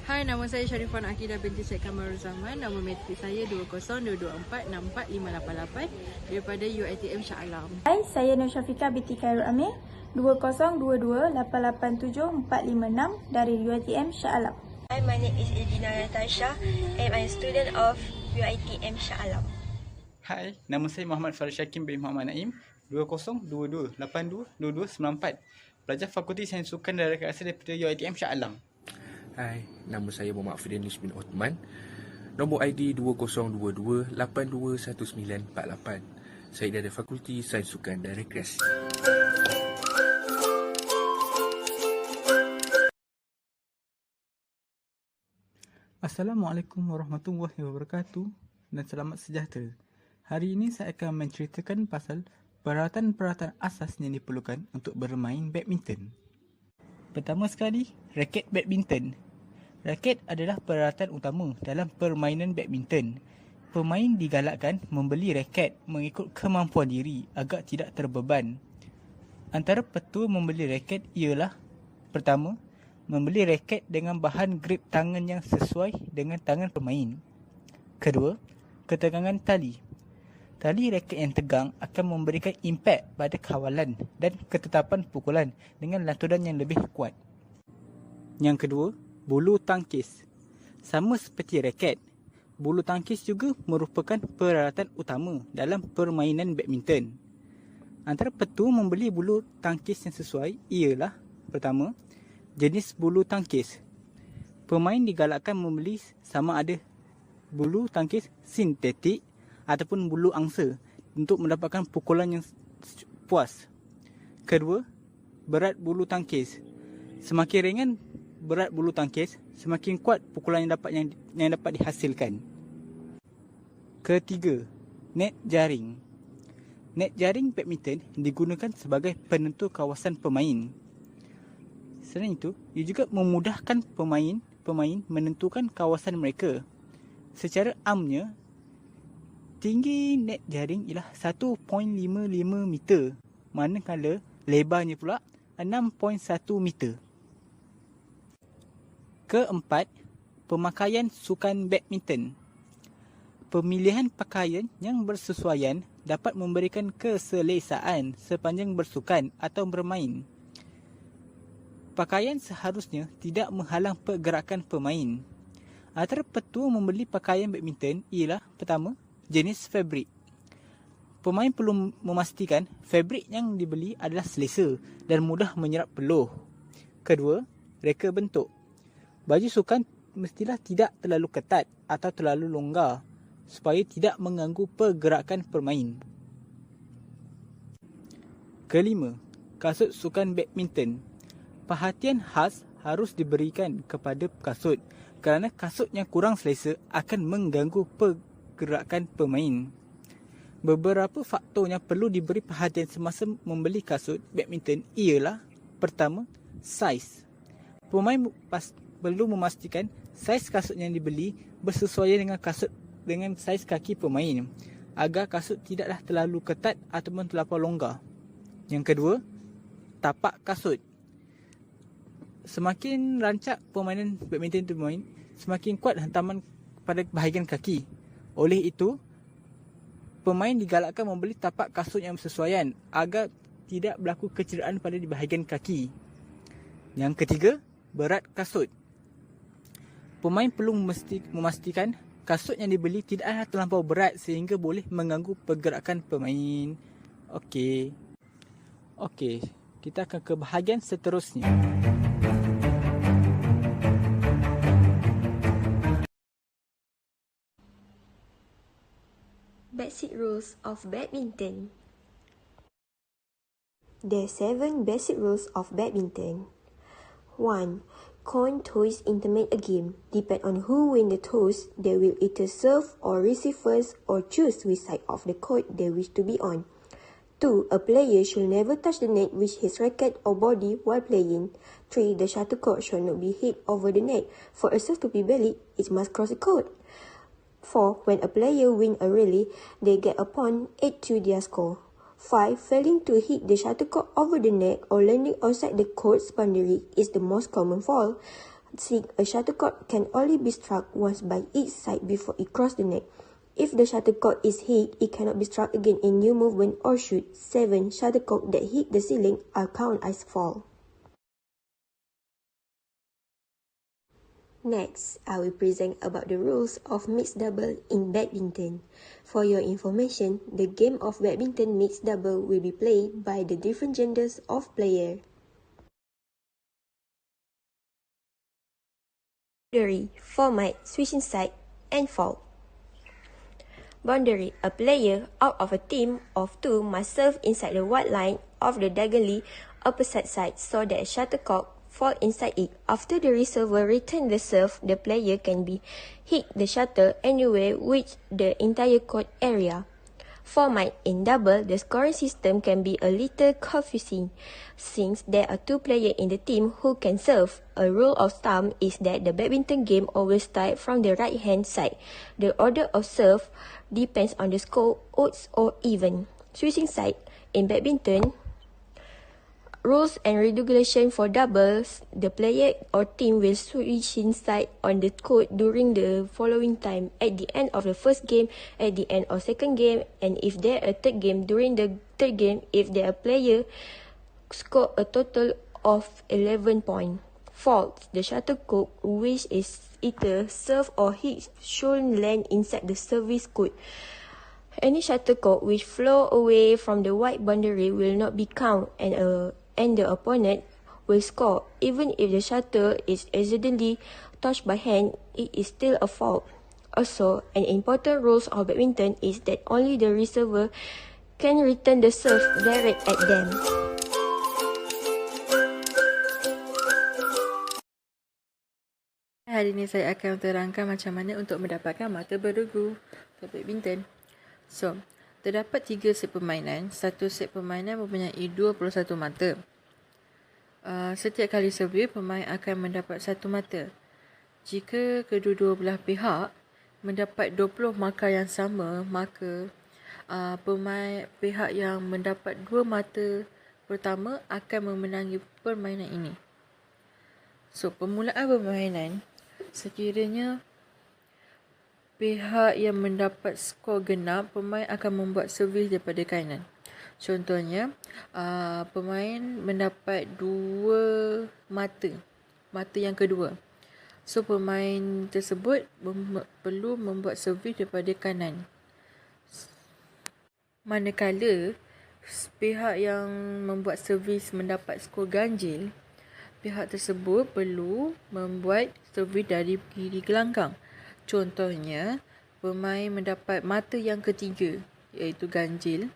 Hai, nama saya Sharifan Akidah binti Syed Kamarul Zaman. Nama matrik saya 20224-64588 daripada UiTM Shah Alam. Hai, saya Nur Syafiqah binti Khairul Amir 2022887456 dari UiTM Shah Alam. Hi, my name is Edina Natasha and I'm a student of UiTM Shah Alam. Hai, nama saya Muhammad Farid Syakim bin Muhammad Naim 2022822294, pelajar Fakulti Sains Sukan dan Rekreasi daripada UiTM Shah Alam. Hai, nama saya Muhammad Fidelis bin Othman. Nombor ID 2022821948. Saya dari Fakulti Sains Sukan dan Rekreasi. Assalamualaikum warahmatullahi wabarakatuh dan selamat sejahtera. Hari ini saya akan menceritakan pasal peralatan-peralatan asas yang diperlukan untuk bermain badminton. Pertama sekali, raket badminton. Raket adalah peralatan utama dalam permainan badminton. Pemain digalakkan membeli raket mengikut kemampuan diri agar tidak terbeban. Antara petua membeli raket ialah: pertama, membeli raket dengan bahan grip tangan yang sesuai dengan tangan pemain. Kedua, ketegangan tali. Tali raket yang tegang akan memberikan impak pada kawalan dan ketetapan pukulan dengan lanturan yang lebih kuat. Yang kedua, bulu tangkis. Sama seperti raket, bulu tangkis juga merupakan peralatan utama dalam permainan badminton. Antara petua membeli bulu tangkis yang sesuai ialah: pertama, jenis bulu tangkis. Pemain digalakkan membeli sama ada bulu tangkis sintetik ataupun bulu angsa untuk mendapatkan pukulan yang puas. Kedua, berat bulu tangkis. Semakin ringan berat bulu tangkis, semakin kuat pukulan yang dapat dihasilkan. Ketiga, net jaring. Net jaring badminton digunakan sebagai penentu kawasan pemain. Selain itu, ia juga memudahkan pemain menentukan kawasan mereka. Secara amnya, tinggi net jaring ialah 1.55 meter, manakala lebarnya pula 6.1 meter. Keempat, pemakaian sukan badminton. Pemilihan pakaian yang bersesuaian dapat memberikan keselesaan sepanjang bersukan atau bermain. Pakaian seharusnya tidak menghalang pergerakan pemain. Antara petua membeli pakaian badminton ialah: pertama, jenis fabrik. Pemain perlu memastikan fabrik yang dibeli adalah selesa dan mudah menyerap peluh. Kedua, reka bentuk. Baju sukan mestilah tidak terlalu ketat atau terlalu longgar supaya tidak mengganggu pergerakan pemain. Kelima, kasut sukan badminton. Perhatian khas harus diberikan kepada kasut kerana kasut yang kurang selesa akan mengganggu pergerakan pemain. Beberapa faktor yang perlu diberi perhatian semasa membeli kasut badminton ialah: pertama, saiz. Pemain perlu memastikan saiz kasut yang dibeli bersesuaian dengan saiz kaki pemain agar kasut tidaklah terlalu ketat ataupun terlalu longgar. Yang kedua, tapak kasut. Semakin rancak permainan badminton itu bermain, semakin kuat hentaman pada bahagian kaki. Oleh itu, pemain digalakkan membeli tapak kasut yang bersesuaian agar tidak berlaku kecederaan pada di bahagian kaki. Yang ketiga, berat kasut. Pemain perlu memastikan kasut yang dibeli tidaklah terlampau berat sehingga boleh mengganggu pergerakan pemain. Okey, kita akan ke bahagian seterusnya. Basic rules of badminton. There are 7 basic rules of badminton. 1. Coin toss intermate a game. Depend on who win the toss, they will either serve or receive first or choose which side of the court they wish to be on. 2. A player should never touch the net with his racket or body while playing. 3. The shuttlecock should not be hit over the net. For a serve to be valid, it must cross the court. 4. When a player wins a rally, they get a point 8 to their score. 5. Failing to hit the shuttlecock over the net or landing outside the court's boundary is the most common foul. A shuttlecock can only be struck once by each side before it crosses the net. If the shuttlecock is hit, it cannot be struck again in new movement or shoot. 7. Shuttlecock that hit the ceiling are counted as fall. Next, I will present about the rules of mixed double in badminton. For your information, the game of badminton mixed double will be played by the different genders of player. Boundary, format, switching side, and fault. Boundary, a player out of a team of 2 must serve inside the white line of the diagonally opposite side so that shuttlecock fall inside it. After the receiver return the serve, the player can be hit the shuttle anywhere with the entire court area. Format, in double, the scoring system can be a little confusing since there are 2 players in the team who can serve. A rule of thumb is that the badminton game always starts from the right hand side. The order of serve depends on the score, odds or even. Switching side, in badminton, rules and regulation for doubles, the player or team will switch inside on the court during the following time: at the end of the first game, at the end of second game, and if there a third game, during the third game, if their player score a total of 11 points. Faults, the shuttlecock, which is either serve or hit, should land inside the service court. Any shuttlecock which flow away from the white boundary will not be counted, and the opponent will score. Even if the shuttle is accidentally touched by hand, it is still a fault. Also, an important rule of badminton is that only the receiver can return the serve direct at them. Hari ini saya akan terangkan macam mana untuk mendapatkan mata beregu untuk badminton. So, terdapat 3 set permainan. Satu set permainan mempunyai 21 mata. Setiap kali servis, pemain akan mendapat 1 mata. Jika kedua-dua belah pihak mendapat 20 markah yang sama, maka pemain pihak yang mendapat 2 mata pertama akan memenangi permainan ini. So, permulaan permainan, sekiranya pihak yang mendapat skor genap, pemain akan membuat servis daripada kanan. Contohnya, pemain mendapat 2 mata yang kedua. So, pemain tersebut perlu membuat servis daripada kanan. Manakala pihak yang membuat servis mendapat skor ganjil, pihak tersebut perlu membuat servis dari kiri gelanggang. Contohnya, pemain mendapat mata yang ketiga, iaitu ganjil.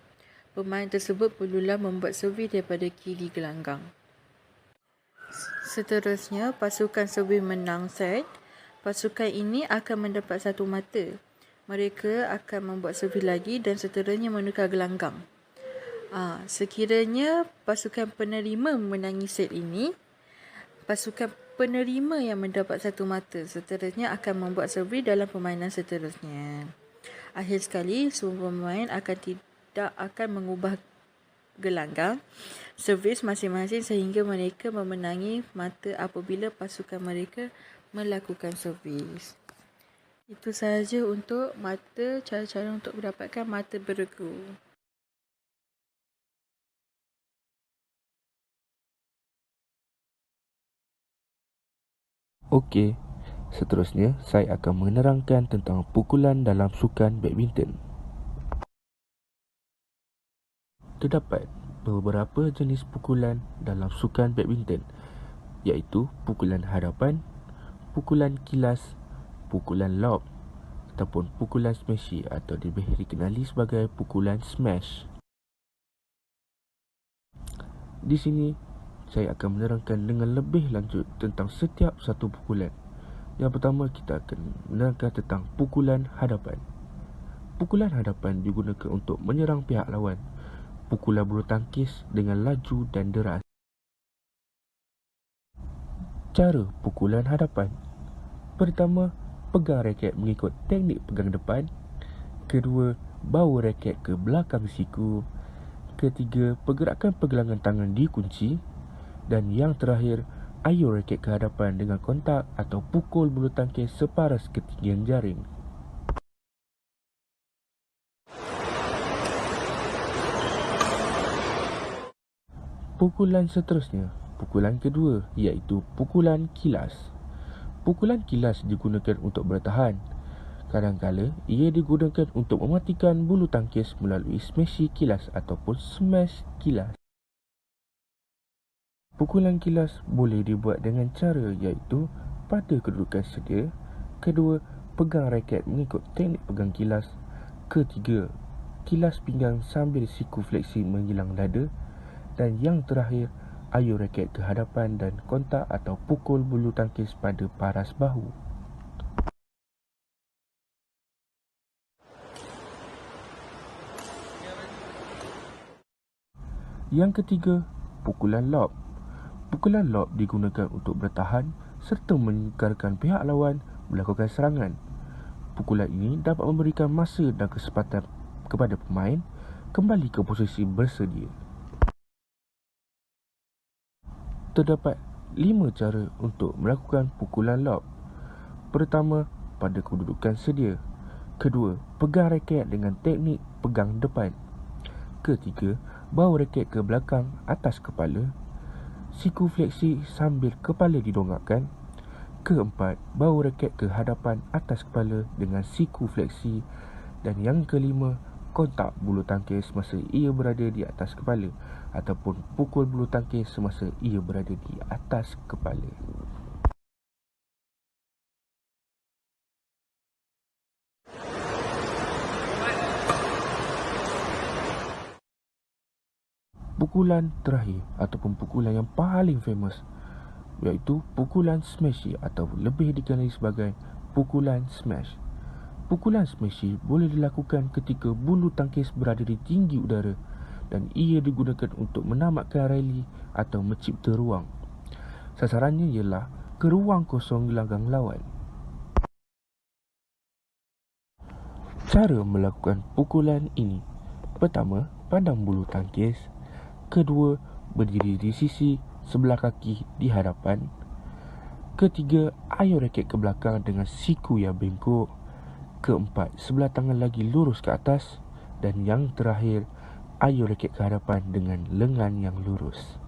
Pemain tersebut perlulah membuat servis daripada kiri gelanggang. Seterusnya, pasukan servis menang set. Pasukan ini akan mendapat 1 mata. Mereka akan membuat servis lagi dan seterusnya menukar gelanggang. Sekiranya pasukan penerima memenangi set ini, pasukan penerima yang mendapat 1 mata seterusnya akan membuat servis dalam permainan seterusnya. Akhir sekali, semua pemain tidak akan mengubah gelanggang servis masing-masing sehingga mereka memenangi mata apabila pasukan mereka melakukan servis. Itu sahaja untuk cara-cara untuk mendapatkan mata beregu. Okey, seterusnya saya akan menerangkan tentang pukulan dalam sukan badminton. Terdapat beberapa jenis pukulan dalam sukan badminton, iaitu pukulan hadapan, pukulan kilas, pukulan lob ataupun pukulan smashy atau lebih dikenali sebagai pukulan smash. Di sini saya akan menerangkan dengan lebih lanjut tentang setiap satu pukulan. Yang pertama, kita akan menerangkan tentang pukulan hadapan. Pukulan hadapan digunakan untuk menyerang pihak lawan. Pukulan bulu tangkis dengan laju dan deras. Cara pukulan hadapan: pertama, pegang raket mengikut teknik pegang depan. Kedua, bawa raket ke belakang siku. Ketiga, pergerakan pergelangan tangan dikunci. Dan yang terakhir, ayur raket ke hadapan dengan kontak atau pukul bulu tangkis separas ketinggian jaring. Pukulan seterusnya, pukulan kedua, iaitu pukulan kilas. Pukulan kilas digunakan untuk bertahan. Kadang-kala ia digunakan untuk mematikan bulu tangkis melalui smashi kilas ataupun smash kilas. Pukulan kilas boleh dibuat dengan cara iaitu pada kedudukan sedia. Kedua, pegang raket mengikut teknik pegang kilas. Ketiga, kilas pinggang sambil siku fleksi menjelang dada. Dan yang terakhir, ayur raket ke hadapan dan kontak atau pukul bulu tangkis pada paras bahu. Yang ketiga, pukulan lob. Pukulan lob digunakan untuk bertahan serta menyegarkan pihak lawan melakukan serangan. Pukulan ini dapat memberikan masa dan kesempatan kepada pemain kembali ke posisi bersedia. Terdapat 5 cara untuk melakukan pukulan lob. Pertama, pada kedudukan sedia. Kedua, pegang raket dengan teknik pegang depan. Ketiga, bawa raket ke belakang atas kepala. Siku fleksi sambil kepala didongakkan. Keempat, bawa raket ke hadapan atas kepala dengan siku fleksi. Dan yang kelima, kontak bulu tangkis semasa ia berada di atas kepala ataupun pukul bulu tangkis semasa ia berada di atas kepala. Pukulan terakhir ataupun pukulan yang paling famous iaitu pukulan smashy atau lebih dikenali sebagai pukulan smash. Pukulan smashy boleh dilakukan ketika bulu tangkis berada di tinggi udara dan ia digunakan untuk menamatkan rally atau mencipta ruang. Sasarannya ialah ke ruang kosong gelanggang lawan. Cara melakukan pukulan ini: pertama, pandang bulu tangkis. Kedua, berdiri di sisi sebelah kaki di hadapan. Ketiga, ayur raket ke belakang dengan siku yang bengkok. Keempat, sebelah tangan lagi lurus ke atas. Dan yang terakhir, ayur raket ke hadapan dengan lengan yang lurus.